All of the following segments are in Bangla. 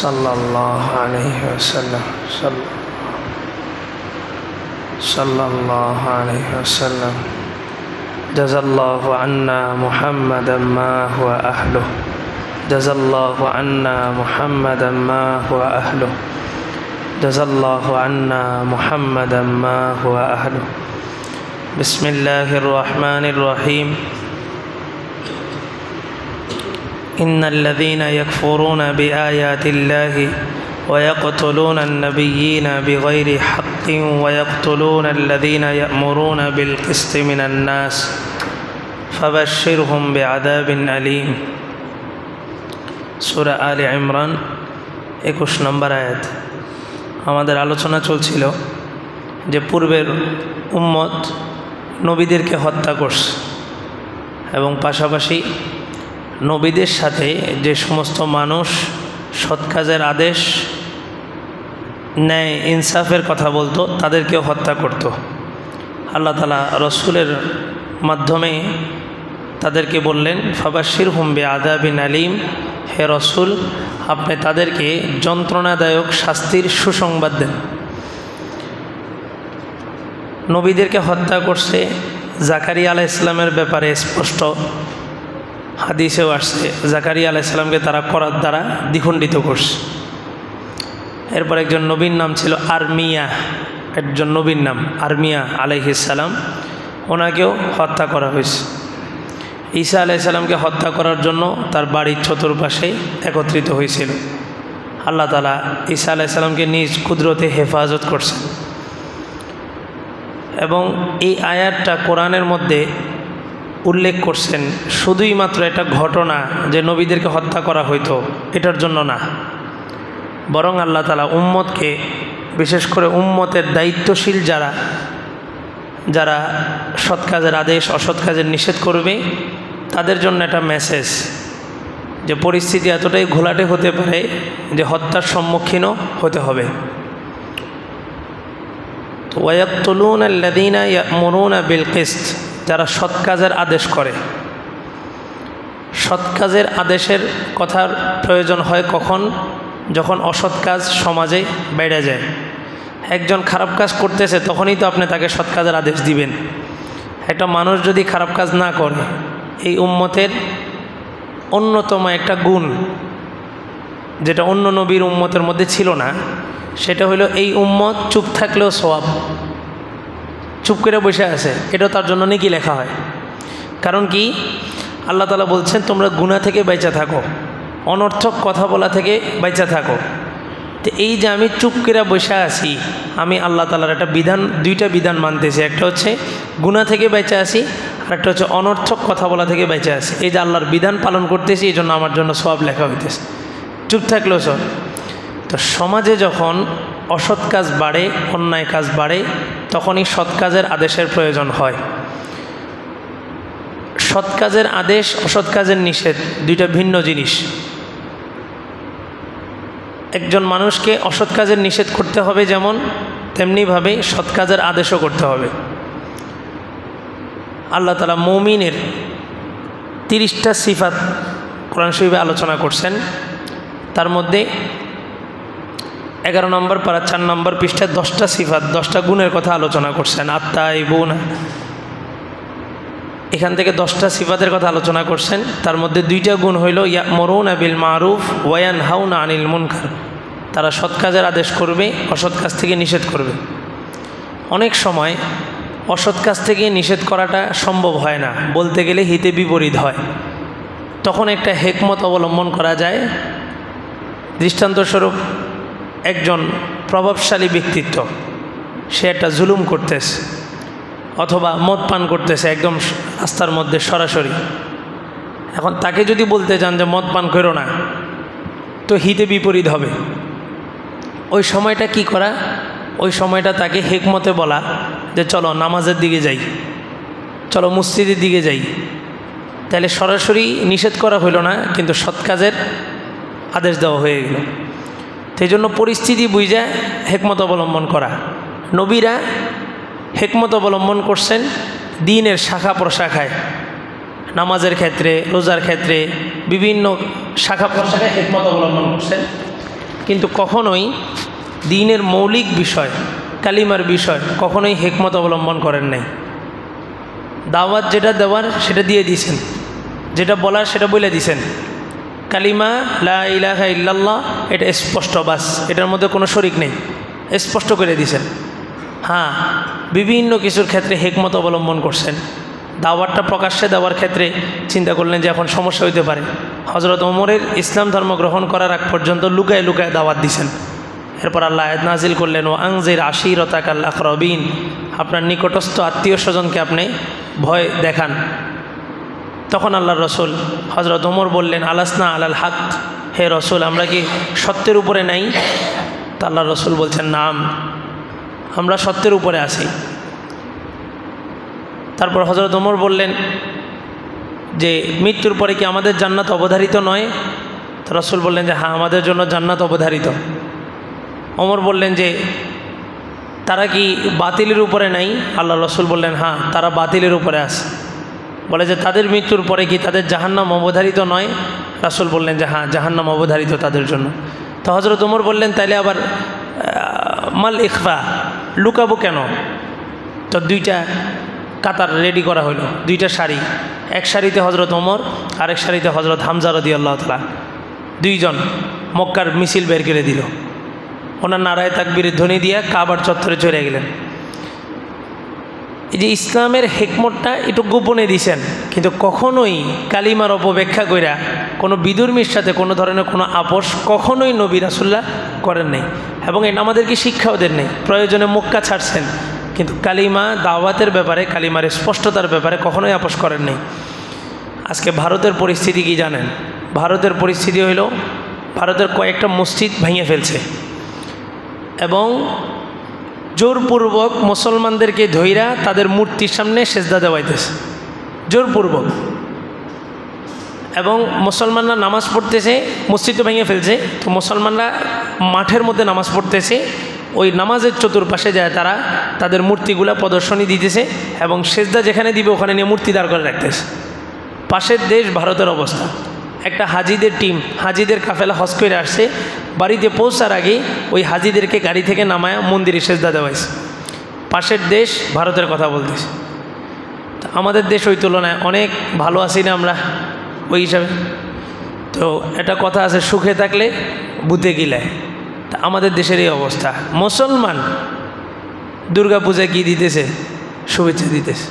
सल्लल्लाहु अलैहि वसल्लम सल्लल्लाहु अलैहि वसल्लम जज़ल्लाहु अन्ना मुहम्मदन मा हुवा अहलुहु जज़ल्लाहु अन्ना मुहम्मदन मा हुवा अहलुहु जज़ल्लाहु अन्ना मुहम्मदन मा हुवा अहलुहु। बिस्मिल्लाहिर रहमानिर रहीम। इन्नल्लज़ीना यकफ़ुरूना बिआयातिल्लाहि वयक़्तुलूना अन्नबिय्यीना बिग़ैरि हक़्क़िन वयक़्तुलूना अल्लज़ीना यअमुरूना बिलक़िस्ति मिनन्नास फ़बश्शिरहुम बिअज़ाबिन अलीम। सूरा आले इमरान 21 নম্বর আয়াত। আমাদের আলোচনা চলছিল যে পূর্বের উম্মত নবীদেরকে হত্যা করছে এবং পাশাপাশি নবীদের সাথে যে সমস্ত মানুষ সৎ কাজের আদেশ ন্যায় ইনসাফের কথা বলতো তাদেরকেও হত্যা করত। আল্লাহ তাআলা রসুলের মাধ্যমে তাদেরকে বললেন ফাবাশশিরহুম বিআযাবিন আলীম, হে রসুল আপনি তাদেরকে যন্ত্রণাদায়ক শাস্তির সুসংবাদ দেন। নবীদেরকে হত্যা করছে জাকারিয়া আলাইহিস সালামের ব্যাপারে স্পষ্ট হাদিসেও আসছে, জাকারিয়া আলাইহিস সালামকে তারা করাত দ্বারা দ্বিখণ্ডিত করছে। এরপর একজন নবীর নাম ছিল আরমিয়া, একজন নবীর নাম আরমিয়া আলাইহিস সালাম, ওনাকেও হত্যা করা হয়েছে। ঈসা আলাইহিস সালামকে হত্যা করার জন্য তার বাড়ির চতুর্পাশে একত্রিত হয়েছিল। আল্লাহ তাআলা ঈসা আলাইহিস সালামকে নিজ কুদরতে হেফাজত করছেন। এবং এই আয়াতটা কোরআনের মধ্যে উল্লেখ করছেন শুধুই মাত্র একটা ঘটনা যে নবীদেরকে হত্যা করা হইতো এটার জন্য না, বরং আল্লাহ তাআলা উম্মতকে, বিশেষ করে উম্মতের দায়িত্বশীল যারা সৎ কাজের আদেশ অসৎ কাজের নিষেধ করবে তাদের জন্য একটা মেসেজ যে পরিস্থিতি এতটাই ঘোলাটে হতে পারে যে হত্যার সম্মুখীনও হতে হবে। তো ওয়ায়াকতুলুনা আল্লাযীনা ইয়া'মুরুনা বিল কিসত, যারা সৎ কাজের আদেশ করে। সৎ কাজের আদেশের কথার প্রয়োজন হয় কখন? যখন অসৎ কাজ সমাজে বেড়ে যায়। একজন খারাপ কাজ করতেছে তখনই তো আপনি তাকে সৎ কাজের আদেশ দিবেন। একটা মানুষ যদি খারাপ কাজ না করে, এই উম্মতের অন্যতম একটা গুণ যেটা অন্য নবীর উম্মতের মধ্যে ছিল না, সেটা হলো এই উম্মত চুপ থাকলেও সওয়াব। চুপ করে বসে আছে এটা তার জন্য নেকি লেখা হয়। কারণ কি? আল্লাহ তাআলা বলছেন তোমরা গুনাহ থেকে বেঁচে থাকো, অনর্থক কথা বলা থেকে বেঁচে থাকো। তো এই যে আমি চুপ করে বসে আছি, আমি আল্লাহ তাআলার একটা বিধান, দুইটা বিধান মানতেছি। একটা হচ্ছে গুনাহ থেকে বেঁচে আছি, আর একটা হচ্ছে অনর্থক কথা বলা থেকে বেঁচে আছি। এই যে আল্লাহর বিধান পালন করতেছি, এই জন্য আমার জন্য সওয়াব লেখা হইতেছে, চুপ থাকলেও সব। তো সমাজে যখন অসৎ কাজ বাড়ে, অন্যায় কাজ বাড়ে, তখনই সৎ কাজের আদেশের প্রয়োজন হয়। সৎ কাজের আদেশ অসৎ কাজের নিষেধ দুইটা ভিন্ন জিনিস। একজন মানুষকে অসৎ কাজের নিষেধ করতে হবে যেমন, তেমনিভাবে সৎ কাজের আদেশও করতে হবে। আল্লাহ তাআলা মুমিনের 30টা সিফাত কোরআন শরীফে আলোচনা করছেন। তার মধ্যে 11 নম্বর পারা 4 নম্বর পৃষ্ঠায় 10টা সিফাত, 10টা গুণের কথা আলোচনা করছেন। আত্তাইবুন, এখান থেকে 10টা সিফাতের কথা আলোচনা করছেন। তার মধ্যে 2টা গুণ হইল ইয়া'মুরুনা বিল মারুফ ওয়া ইয়ানহাউনা আনিল মুনকার, তারা সৎ কাজের আদেশ করবে, অসৎ কাজ থেকে নিষেধ করবে। অনেক সময় অসৎ কাজ থেকে নিষেধ করাটা সম্ভব হয় না, বলতে গেলে হিতে বিপরীত হয়। তখন একটা হিকমত অবলম্বন করা যায়। দৃষ্টান্তস্বরূপ একজন প্রভাবশালী ব্যক্তিত্ব, সে একটা জুলুম করতেছে অথবা মদ পান করতেছে একদম রাস্তার মধ্যে সরাসরি। এখন তাকে যদি বলতে চান যে মদ পান করো না, তো হিতে বিপরীত হবে। ওই সময়টা কি করা? ওই সময়টা তাকে হিকমতে বলা যে চলো নামাজের দিকে যাই, চলো মসজিদের দিকে যাই। তাহলে সরাসরি নিষেধ করা হইল না, কিন্তু সৎ কাজের আদেশ দেওয়া হয়ে গেল। সেই জন্য পরিস্থিতি বুঝে হিকমত অবলম্বন করা। নবীরা হিকমত অবলম্বন করছেন দ্বীনের শাখা প্রশাখায়, নামাজের ক্ষেত্রে, রোজার ক্ষেত্রে, বিভিন্ন শাখা প্রশাখায় হিকমত অবলম্বন করছেন। কিন্তু কখনোই দ্বীনের মৌলিক বিষয় কালিমার বিষয় কখনোই হিকমত অবলম্বন করেন নাই। দাওয়াত যেটা দেওয়ার সেটা দিয়ে দিয়েছেন, যেটা বলার সেটা বলে দিয়েছেন। কালিমা লা ইলাহা ইল্লাল্লাহ এটা স্পষ্ট, বাস, এটার মধ্যে কোনো শরিক নেই, স্পষ্ট করে দিয়েছেন। হ্যাঁ, বিভিন্ন কিছুর ক্ষেত্রে হিকমত অবলম্বন করছেন। দাওয়াতটা প্রকাশ্যে দেওয়ার ক্ষেত্রে চিন্তা করলেন যে এখন সমস্যা হইতে পারে। হযরত ওমরের ইসলাম ধর্ম গ্রহণ করার আগ পর্যন্ত লুকায় লুকায় দাওয়াত দিছেন। এরপর আল্লাহ আয়াত নাজিল করলেন, ও আনজির আশিরতাকাল আকরাবিন, আপনার নিকটস্থ আত্মীয় স্বজনকে আপনি ভয় দেখান। তখন আল্লাহর রসুল হযরত ওমর বললেন, আলাসনা আলাল হক, হে রসুল আমরা কি সত্যের উপরে নাই? তা আল্লাহর রসুল বলছেন, নাম, আমরা সত্যের উপরে আছি। তারপর হযরত ওমর বললেন যে মৃত্যুর পরে কি আমাদের জান্নাত অবধারিত নয়? তো রসুল বললেন যে হ্যাঁ, আমাদের জন্য জান্নাত অবধারিত। ওমর বললেন যে তারা কি বাতিলের উপরে নাই? আল্লাহ রসুল বললেন হ্যাঁ, তারা বাতিলের উপরে আছে। বলে যে তাদের মৃত্যুর পরে কি তাদের জাহান্নাম অবধারিত নয়? রাসূল বললেন যে হ্যাঁ, জাহান্নাম অবধারিত তাদের জন্য। তো হযরত ওমর বললেন তাইলে আবার মাল ইখফা, লুকাবো কেন? তো দুইটা কাতার রেডি করা হলো, দুইটা সারি, এক সারিতে হযরত ওমর, আরেক সারিতে হযরত হামজা রাদিয়াল্লাহু তাআলা, দুইজন মক্কার মিছিল বের করে দিল। ওনার নারায়ে তাকবীরের ধ্বনি দিয়ে কাবার চত্বরে চলে গেলেন। এই যে ইসলামের হিকমতটা একটু গোপনে দিছেন, কিন্তু কখনোই কালিমার অপব্যাখ্যা কইরা কোনো বিধর্মীর সাথে কোনো ধরনের কোনো আপোষ কখনোই নবী রাসূলুল্লাহ করেন নাই, এবং এটা আমাদেরকে শিক্ষাও দেন নাই। প্রয়োজনে মক্কা ছাড়ছেন, কিন্তু কালিমা দাওয়াতের ব্যাপারে, কালিমার স্পষ্টতার ব্যাপারে কখনোই আপোষ করেন নাই। আজকে ভারতের পরিস্থিতি কি জানেন? ভারতের পরিস্থিতি হইল, ভারতের কয়েকটা মসজিদ ভেঙে ফেলছে এবং জোরপূর্বক মুসলমানদেরকে ধইরা তাদের মূর্তির সামনে সেজদা দেওয়াইতেছে, জোরপূর্বক। এবং মুসলমানরা নামাজ পড়তেছে, মসজিদ তো ভেঙে ফেলছে, তো মুসলমানরা মাঠের মধ্যে নামাজ পড়তেছে, ওই নামাজের চতুর্পাশে যায় তারা তাদের মূর্তিগুলা প্রদর্শনী দিতেছে এবং সেজদা যেখানে দিবে ওখানে নিয়ে মূর্তি দাঁড় করে রাখতেছে। পাশের দেশ ভারতের অবস্থা, একটা হাজিদের টিম, হাজিদের কাফেলা হজ করে আসছে, বাড়িতে পৌঁছার আগে ওই হাজিদেরকে গাড়ি থেকে নামায়া মন্দিরে সেজদা দেওয়াইছে। পাশের দেশ ভারতের কথা বলতেছে। আমাদের দেশ ওই তুলনায় অনেক ভালো আছি না আমরা ওই হিসাবে? তো এটা কথা আছে, সুখে থাকলে বুতে গিলায়। তা আমাদের দেশের এই অবস্থা। মুসলমান দুর্গা পূজায় কী দিতেছে? শুভেচ্ছা দিতেছে।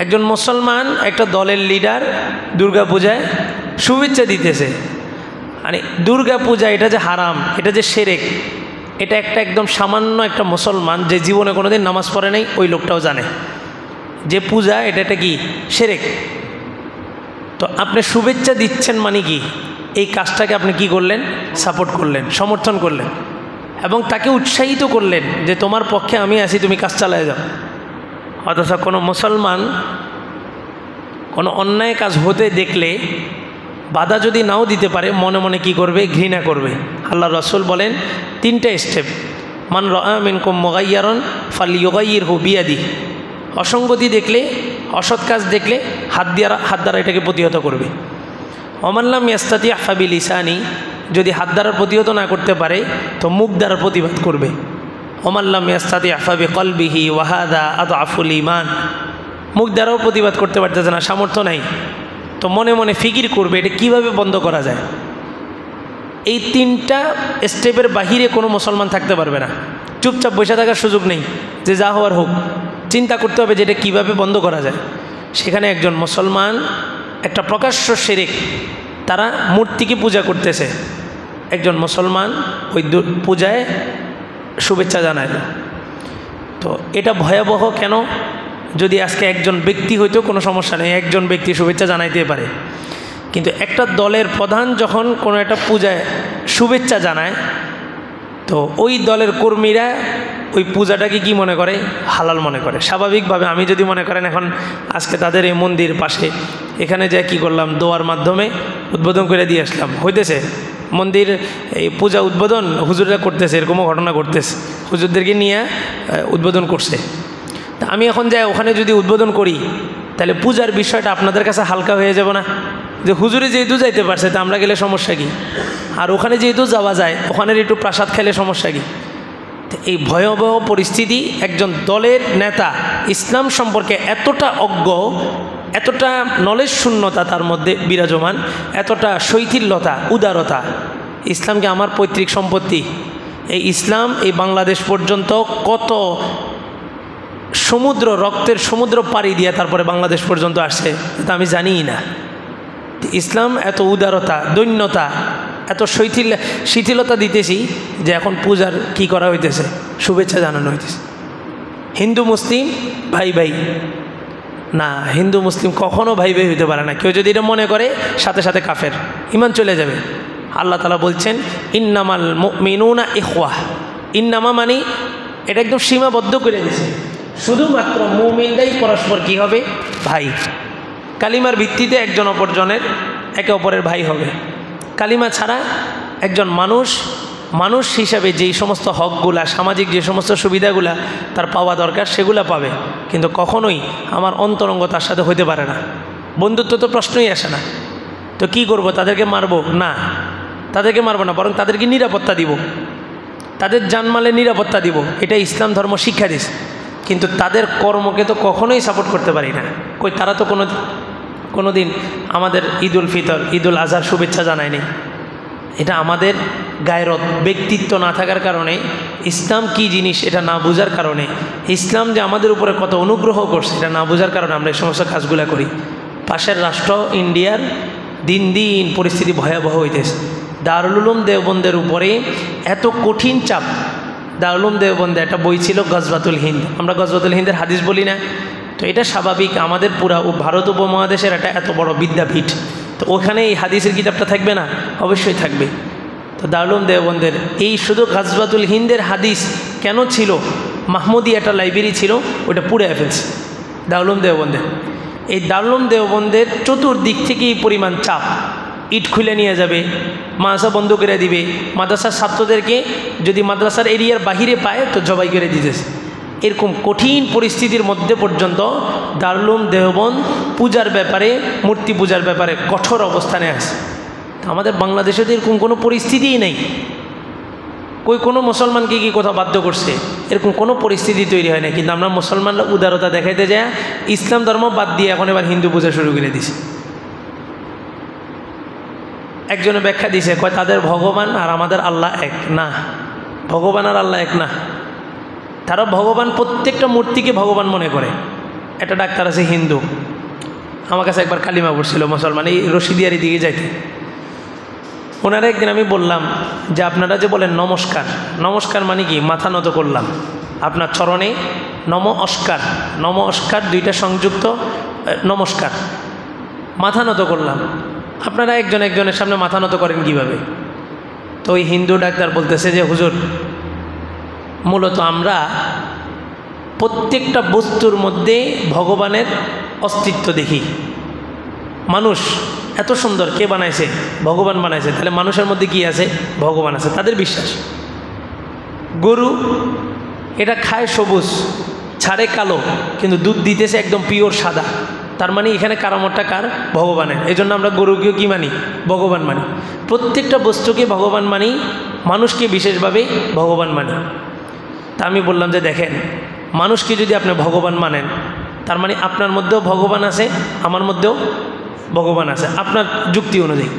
একজন মুসলমান একটা দলের লিডার দুর্গা পূজায় শুভেচ্ছা দিতেছে। মানে দুর্গা পূজা এটা যে হারাম, এটা যে শিরক, এটা একটা একদম সামান্য একটা মুসলমান যে জীবনে কোনোদিন নামাজ পড়ে নাই ওই লোকটাও জানে যে পূজা এটা কি শিরক। তো আপনি শুভেচ্ছা দিচ্ছেন মানে কি? এই কাজটাকে আপনি কি করলেন? সাপোর্ট করলেন, সমর্থন করলেন এবং তাকে উৎসাহিত করলেন যে তোমার পক্ষে আমি আছি, তুমি কাজ চালায় যাও। অথচ কোনো মুসলমান কোনো অন্যায় কাজ হতে দেখলে বাধা যদি নাও দিতে পারে, মনে মনে কি করবে? ঘৃণা করবে। আল্লাহ রাসূল বলেন 3টা স্টেপ, মান রাআ মিনকুম মুগায়্যারান ফালইউগায়্যিরহু বিয়াদিহি, অসঙ্গতি দেখলে, অসৎ কাজ দেখলে হাত দ্বারা এটাকে প্রতিহত করবে। ওমান লাম ইয়াস্তাতি' ফাবিলিসানি, যদি হাত দ্বারা প্রতিহত না করতে পারে তো মুখ দ্বারা প্রতিবাদ করবে। ওমান লাম ইয়াস্তাতি' ফাবিকলবিহি ওয়া হাযা আযআফুল ঈমান, মুখ দ্বারাও প্রতিবাদ করতে পারতেছে না, সামর্থ্য নাই, তো মনে মনে ফিকির করবে এটা কিভাবে বন্ধ করা যায়। এই 3টা স্টেপের বাহিরে কোনো মুসলমান থাকতে পারবে না। চুপচাপ বসে থাকার সুযোগ নেই, যে যা হওয়ার হোক, চিন্তা করতে হবে যে এটা কীভাবে বন্ধ করা যায়। সেখানে একজন মুসলমান একটা প্রকাশ্য শিরক, তারা মূর্তিকে পূজা করতেছে, একজন মুসলমান ওই পূজায় শুভেচ্ছা জানায়। তো এটা ভয়াবহ কেন? যদি আজকে একজন ব্যক্তি হইতো কোনো সমস্যা নেই, একজন ব্যক্তি শুভেচ্ছা জানাইতে পারে, কিন্তু একটা দলের প্রধান যখন কোনো একটা পূজায় শুভেচ্ছা জানায়, তো ওই দলের কর্মীরা ওই পূজাটাকে কি মনে করে? হালাল মনে করে। স্বাভাবিকভাবে আমি যদি মনে করেন এখন আজকে তাদের এই মন্দির পাশে এখানে যা কি করলাম, দোয়ার মাধ্যমে উদ্বোধন করে দিয়ে আসলাম, হইতেছে মন্দির এই পূজা উদ্বোধন হুজুররা করতেছে, এরকমও ঘটনা ঘটতেছে, হুজুরদেরকে নিয়ে উদ্বোধন করছে। তা আমি এখন যাই ওখানে যদি উদ্বোধন করি, তাহলে পূজার বিষয়টা আপনাদের কাছে হালকা হয়ে যাব না? যে হুজুরে যেহেতু যাইতে পারছে তা আমরা গেলে সমস্যা কি? আর ওখানে যেহেতু যাওয়া যায়, ওখানের একটু প্রাসাদ খেলে সমস্যা কি? এই ভয়াবহ পরিস্থিতি, একজন দলের নেতা ইসলাম সম্পর্কে এতটা অজ্ঞ, এতটা নলেজ শূন্যতা তার মধ্যে বিরাজমান, এতটা শৈথিল্যতা, উদারতা। ইসলামকে আমার পৈতৃক সম্পত্তি, এই ইসলাম এই বাংলাদেশ পর্যন্ত কত সমুদ্র, রক্তের সমুদ্র পাড়ি দিয়ে তারপরে বাংলাদেশ পর্যন্ত আসছে তা আমি জানিই না। ইসলাম এত উদারতা, দৈন্যতা, এত শিথিলতা দিতেছি যে এখন পূজার কি করা হইতেছে, শুভেচ্ছা জানানো হইতেছে। হিন্দু মুসলিম ভাই ভাই না, হিন্দু মুসলিম কখনো ভাই ভাই হইতে পারে না। কেউ যদি এটা মনে করে সাথে সাথে কাফের, ইমান চলে যাবে। আল্লাহ তাআলা বলছেন ইন্নামাল মুমিনুনা ইখওয়া। ইন্নামা মানে এটা একদম সীমাবদ্ধ করে দিয়েছে, শুধুমাত্র মুমিনরাই পরস্পর কি হবে? ভাই। কালিমার ভিত্তিতে একজন অপরজনের একে অপরের ভাই হবে। কালিমা ছাড়া একজন মানুষ হিসাবে যেই সমস্ত হকগুলা, সামাজিক যে সমস্ত সুবিধাগুলা তার পাওয়া দরকার সেগুলা পাবে, কিন্তু কখনোই আমার অন্তরঙ্গ তার সাথে হতে পারে না। বন্ধুত্ব তো প্রশ্নই আসে না। তো কি করব? তাদেরকে মারবো না, তাদেরকে মারবো না, বরং তাদেরকে নিরাপত্তা দিব, তাদের জানমালের নিরাপত্তা দিব। এটা ইসলাম ধর্ম শিক্ষা দিস। কিন্তু তাদের কর্মকে তো কখনোই সাপোর্ট করতে পারি না। কই তারা তো কোনো দিন আমাদের ঈদুল ফিতর, ঈদুল আজহার শুভেচ্ছা জানায়নি। এটা আমাদের গায়রত, ব্যক্তিত্ব না থাকার কারণে, ইসলাম কি জিনিস এটা না বোঝার কারণে, ইসলাম যে আমাদের উপরে কত অনুগ্রহ করছে এটা না বোঝার কারণে আমরা এই সমস্ত কাজগুলো করি। পাশের রাষ্ট্র ইন্ডিয়ার দিন দিন পরিস্থিতি ভয়াবহ হইতেছে। দারুল উলুম দেওবন্দের উপরে এত কঠিন চাপ। দারুল উলুম দেওবন্দে একটা বই ছিল গজওয়াতুল হিন্দ। আমরা গজওয়াতুল হিন্দের হাদিস বলি না? তো এটা স্বাভাবিক, আমাদের পুরা ভারত উপমহাদেশের একটা এত বড় বিদ্যাপীঠ, তো ওখানে এই হাদিসের কিতাবটা থাকবে না? অবশ্যই থাকবে। তো দারুল উলুম দেওবন্দের এই শুধু গজওয়াতুল হিন্দের হাদিস কেন ছিল? মাহমুদি একটা লাইব্রেরি ছিল, ওটা পুড়ে ফেলছে দারুল উলুম দেওবন্দের। এই দারুল উলুম দেওবন্দের চতুর্দিক থেকে এই পরিমাণ চাপ, ইট খুলে নিয়ে যাবে, মাদ্রাসা বন্ধ করে দিবে, মাদ্রাসার ছাত্রদেরকে যদি মাদ্রাসার এরিয়ার বাহিরে পায় তো জবাই করে দিতেছে। এরকম কঠিন পরিস্থিতির মধ্যে পর্যন্ত দারুল উলুম দেওবন্দ পূজার ব্যাপারে, মূর্তি পূজার ব্যাপারে কঠোর অবস্থানে আছে। আমাদের বাংলাদেশে তো এরকম কোনো পরিস্থিতিই নেই। কোনো মুসলমানকে কি কোথাও বাধ্য করছে? এরকম কোনো পরিস্থিতি তৈরি হয় না। কিন্তু আমরা মুসলমানরা উদারতা দেখাইতে যায় ইসলাম ধর্ম বাদ দিয়ে এখন এবার হিন্দু পূজা শুরু করে দিছে। একজনে ব্যাখ্যা দিছে, কয় তাদের ভগবান আর আমাদের আল্লাহ এক না। ভগবান আর আল্লাহ এক না। তারা ভগবান, প্রত্যেকটা মূর্তিকে ভগবান মনে করে। একটা ডাক্তার আছে হিন্দু, আমার কাছে একবার কালিমা পড়ছিল, মুসলমান, এই রশিদিয়ারি দিকে যাইতে। ওনারা একদিন আমি বললাম যে আপনারা যে বলেন নমস্কার, নমস্কার মানে কি? মাথা নত করলাম আপনার চরণে, নম অস্কার দুইটা সংযুক্ত, নমস্কার, মাথা নত করলাম। আপনারা একজনের সামনে মাথা নত করেন কিভাবে? তো ওই হিন্দু ডাক্তার বলতেছে যে হুজুর, মূলত আমরা প্রত্যেকটা বস্তুর মধ্যে ভগবানের অস্তিত্ব দেখি। মানুষ এত সুন্দর, কে বানাইছে? ভগবান বানাইছে। তাহলে মানুষের মধ্যে কি আছে? ভগবান আছে, তাদের বিশ্বাস। গরু এটা খায় সবুজ, ছাড়ে কালো, কিন্তু দুধ দিতেছে একদম পিওর সাদা। তার মানে এখানে কারামতটা কার? ভগবানের। এই জন্য আমরা গরুকেও কি মানি? ভগবান মানি। প্রত্যেকটা বস্তুকে ভগবান মানি, মানুষকে বিশেষভাবে ভগবান মানি। তা আমি বললাম যে দেখেন, মানুষকে যদি আপনি ভগবান মানেন, তার মানে আপনার মধ্যেও ভগবান আছে, আমার মধ্যেও ভগবান আছে, আপনার যুক্তি অনুযায়ী।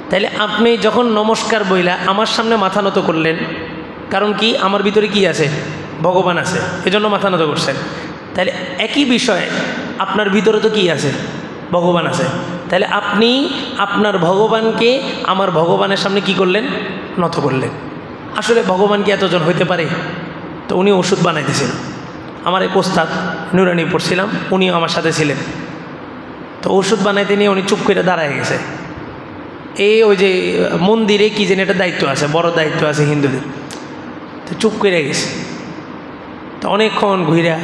তাইলে আপনি যখন নমস্কার বইলা আমার সামনে মাথা নত করলেন, কারণ কি? আমার ভিতরে কি আছে? ভগবান আছে, এজন্য মাথা নত করছেন। তাহলে একই বিষয় আপনার ভিতরে তো কি আছে? ভগবান আছে। তাহলে আপনি আপনার ভগবানকে আমার ভগবানের সামনে কি করলেন? নত করলেন। আসলে ভগবান কি এতজন হইতে পারে? তো উনি ওষুধ বানাইতেছেন। আমার এক ওস্তাদ নুরানি পড়ছিলাম, উনিও আমার সাথে ছিলেন। তো ওষুধ বানাইতে নিয়ে উনি চুপ করে দাঁড়ায় গেছে। ওই যে মন্দিরে কি যেন একটা দায়িত্ব আছে, বড় দায়িত্ব আছে হিন্দুদের, তো চুপ করে গেছে। তো অনেকক্ষণ ঘুরা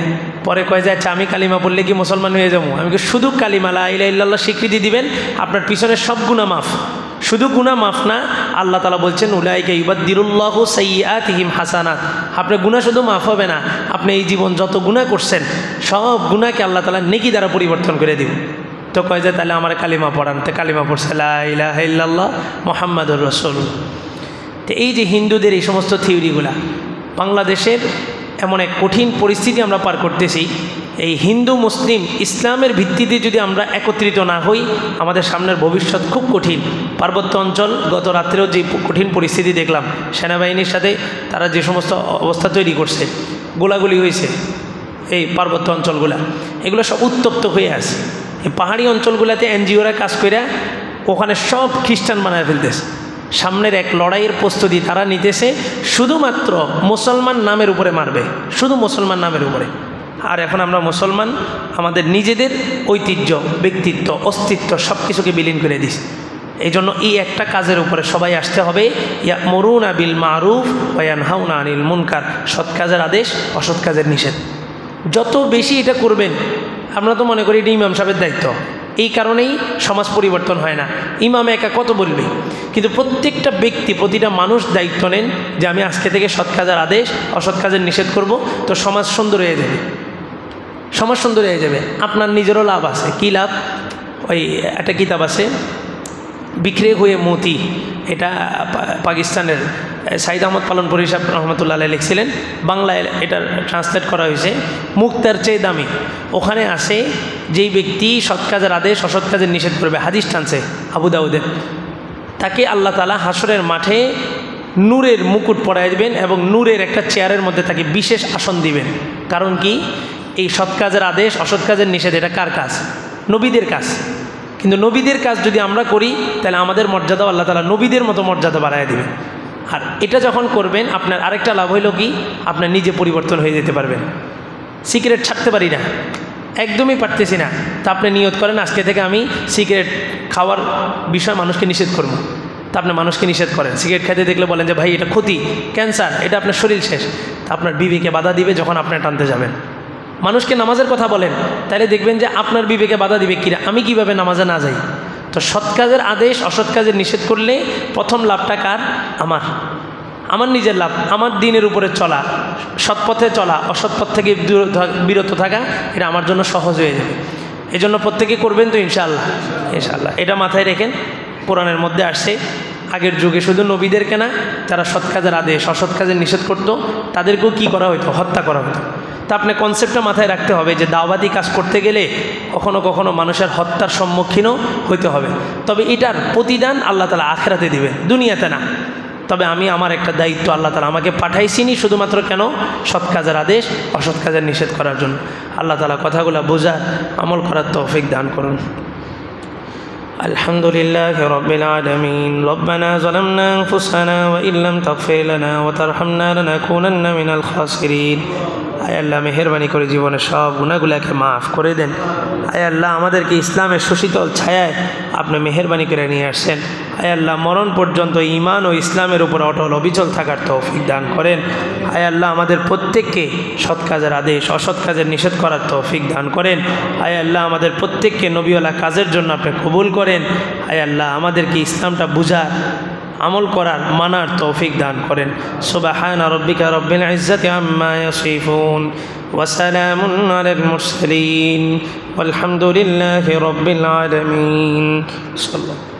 পরে কয়ে যায়, আচ্ছা আমি কালিমা পড়লে কি মুসলমান হয়ে যাবো? আমি শুধু কালিমা লা ইলাহা ইল্লাল্লাহ স্বীকৃতি দিবেন, আপনার পিছনের সব গুনাহ মাফ, শুধু গুনাহ মাফ না, আল্লাহ তাআলা বলছেন উলাইকা ইউবাদদিলুল্লাহু সাইয়্যাতিহিম হাসানাত। আপনার গুনাহ শুধু মাফ হবে না, আপনি এই জীবন যত গুনাহ করছেন সব গুনাহকে আল্লাহ তাআলা নেকি দ্বারা পরিবর্তন করে দিবেন। তো কয় যে তাহলে আমার কালিমা পড়ান, তো কালিমা পড়ছে লা ইলাহা ইল্লাল্লাহ মুহাম্মাদুর রাসূলুল্লাহ। তো এই যে হিন্দুদের এই সমস্ত থিওরিগুলা, বাংলাদেশের এমন এক কঠিন পরিস্থিতি আমরা পার করতেছি, এই হিন্দু মুসলিম ইসলামের ভিত্তিতে যদি আমরা একত্রিত না হই, আমাদের সামনের ভবিষ্যৎ খুব কঠিন। পার্বত্য অঞ্চল, গত রাত্রেও যে কঠিন পরিস্থিতি দেখলাম, সেনাবাহিনীর সাথে তারা যে সমস্ত অবস্থা তৈরি করছে, গোলাগুলি হয়েছে, এই পার্বত্য অঞ্চলগুলা এগুলো সব উত্তপ্ত হয়ে আছে। এই পাহাড়ি অঞ্চলগুলোতে এনজিওরা কাজ করে ওখানে সব খ্রিস্টান বানায় ফেলতেছে। সামনের এক লড়াইয়ের প্রস্তুতি তারা নিতেছে, শুধুমাত্র মুসলমান নামের উপরে মারবে, শুধু মুসলমান নামের উপরে। আর এখন আমরা মুসলমান আমাদের নিজেদের ঐতিহ্য, ব্যক্তিত্ব, অস্তিত্ব সব কিছুকে বিলীন করে দিছি। এই জন্য এই একটা কাজের উপরে সবাই আসতে হবে, ইয়া'মুরুনা বিল মারুফ ওয়া ইয়ানহাউনা আনিল মুনকার। সৎ কাজের আদেশ, অসৎ কাজের নিষেধ। যত বেশি এটা করবেন, আমরা তো মনে করি এটা ইমাম সাহেবের দায়িত্ব, এই কারণেই সমাজ পরিবর্তন হয় না। ইমাম একা কত বলবে, কিন্তু প্রত্যেকটা ব্যক্তি, প্রতিটা মানুষ দায়িত্ব নেন যে আমি আজকে থেকে সৎ কাজের আদেশ, অসৎ কাজের নিষেধ করব, তো সমাজ সুন্দর হয়ে যাবে, সমাজ সুন্দর হয়ে যাবে। আপনার নিজেরও লাভ আছে। কী লাভ? ওই একটা কিতাব আছে বিক্রে হুয়ে মতি, এটা পাকিস্তানের সাইদ আহমদ পালনপুরি সাহেব রহমতুল্লাহ আলাইহি লিখছিলেন, বাংলায় এটার ট্রান্সলেট করা হয়েছে, মুক্তার চেয়ে দামি। ওখানে আসে যেই ব্যক্তি সৎ কাজের আদেশ, অসৎ কাজের নিষেধ করবে, হাদিস টানছে আবু দাউদের, তাকে আল্লাহ তাআলা হাসরের মাঠে নূরের মুকুট পরায় দিবেন এবং নূরের একটা চেয়ারের মধ্যে তাকে বিশেষ আসন দিবেন। কারণ কি? এই সৎ কাজের আদেশ, অসৎ কাজের নিষেধ এটা কার কাজ? নবীদের কাজ। কিন্তু নবীদের কাজ যদি আমরা করি, তাহলে আমাদের মর্যাদাও আল্লাহ তাআলা নবীদের মতো মর্যাদা বাড়ায় দিবেন। আর এটা যখন করবেন, আপনার আরেকটা লাভ হইল কি? আপনার নিজে পরিবর্তন হয়ে যেতে পারবেন। সিগারেট ছাড়তে পারি না, একদমই পারতেছি না, তা আপনি নিয়ত করেন আজকে থেকে আমি সিগারেট খাওয়ার বিষয় মানুষকে নিষেধ করবো। তা আপনি মানুষকে নিষেধ করেন, সিগারেট খেতে দেখলে বলেন যে ভাই এটা ক্ষতি, ক্যান্সার, এটা আপনার শরীর শেষ। তা আপনার বিবেকে বাধা দিবে যখন আপনি টানতে যাবেন। মানুষকে নামাজের কথা বলেন, তাহলে দেখবেন যে আপনার বিবেকে বাধা দিবে কিনা, আমি কিভাবে নামাজে না যাই। তো সৎ কাজের আদেশ, অসৎ কাজের নিষেধ করলে প্রথম লাভটা কার? আমার নিজের লাভ, আমার দিনের উপরে চলা, সৎ পথে চলা, অসৎ পথ থেকে বিরত থাকা, এটা আমার জন্য সহজ হয়ে যাবে। এই জন্য প্রত্যেকে করবেন তো ইনশাআল্লাহ। ইনশাআল্লাহ এটা মাথায় রেখেন। কোরআনের মধ্যে আসছে আগের যুগে শুধু নবীদেরকে না, যারা সৎ কাজের আদেশ, অসৎ কাজের নিষেধ করত, তাদেরকেও কি করা হতো? হত্যা করা হতো। তা আপনি কনসেপ্টটা মাথায় রাখতে হবে যে দাওয়াতি কাজ করতে গেলে কখনো কখনো মানুষের হত্যার সম্মুখীনও হইতে হবে। তবে এটার প্রতিদান আল্লাহ তাআলা আখিরাতে দিবেন, দুনিয়াতে না। তবে আমি আমার একটা দায়িত্ব, আল্লাহ তাআলা আমাকে পাঠাইছিনি শুধুমাত্র কেন? সৎ কাজের আদেশ, অসৎ কাজের নিষেধ করার জন্য। আল্লাহ তাআলা কথাগুলো বোঝার, আমল করার তৌফিক দান করুন। আলহামদুলিল্লাহি রাব্বিল আলামিন। রব্বানা যালামনা আনফুসানা ওয়া ইল্লাম তাগফির লানা ওয়া তারহামনা লানাকুনান্না মিনাল খাসিরিন। আয় আল্লাহ, মেহেরবানি করে জীবনের সব গুনাহগুলোকে মাফ করে দেন। আয় আল্লাহ, আমাদেরকে ইসলামের সুশীতল ছায়ায় আপনি মেহেরবানি করে নিয়ে আসছেন। আয় আল্লাহ, মরণ পর্যন্ত ঈমান ও ইসলামের উপর অটল অবিচল থাকার তৌফিক দান করেন। আয় আল্লাহ, আমাদের প্রত্যেককে সৎ কাজের আদেশ, অসৎ কাজের নিষেধ করার তৌফিক দান করেন। আয় আল্লাহ, আমাদের প্রত্যেককে নবীওয়ালা কাজের জন্য আপনি কবুল করেন। আয় আল্লাহ, আমাদেরকে ইসলামটা বুঝার, আমল করার, মানার তৌফিক দান করেন। সুবহানা রাব্বিকা রাব্বিল ইজ্জাতি আম্মা ইয়াসিফুন ওয়া সালামুন আলাল মুরসালিন ওয়ালহামদুলিল্লাহি রাব্বিল আলামিন। সাল্লাল্লাহু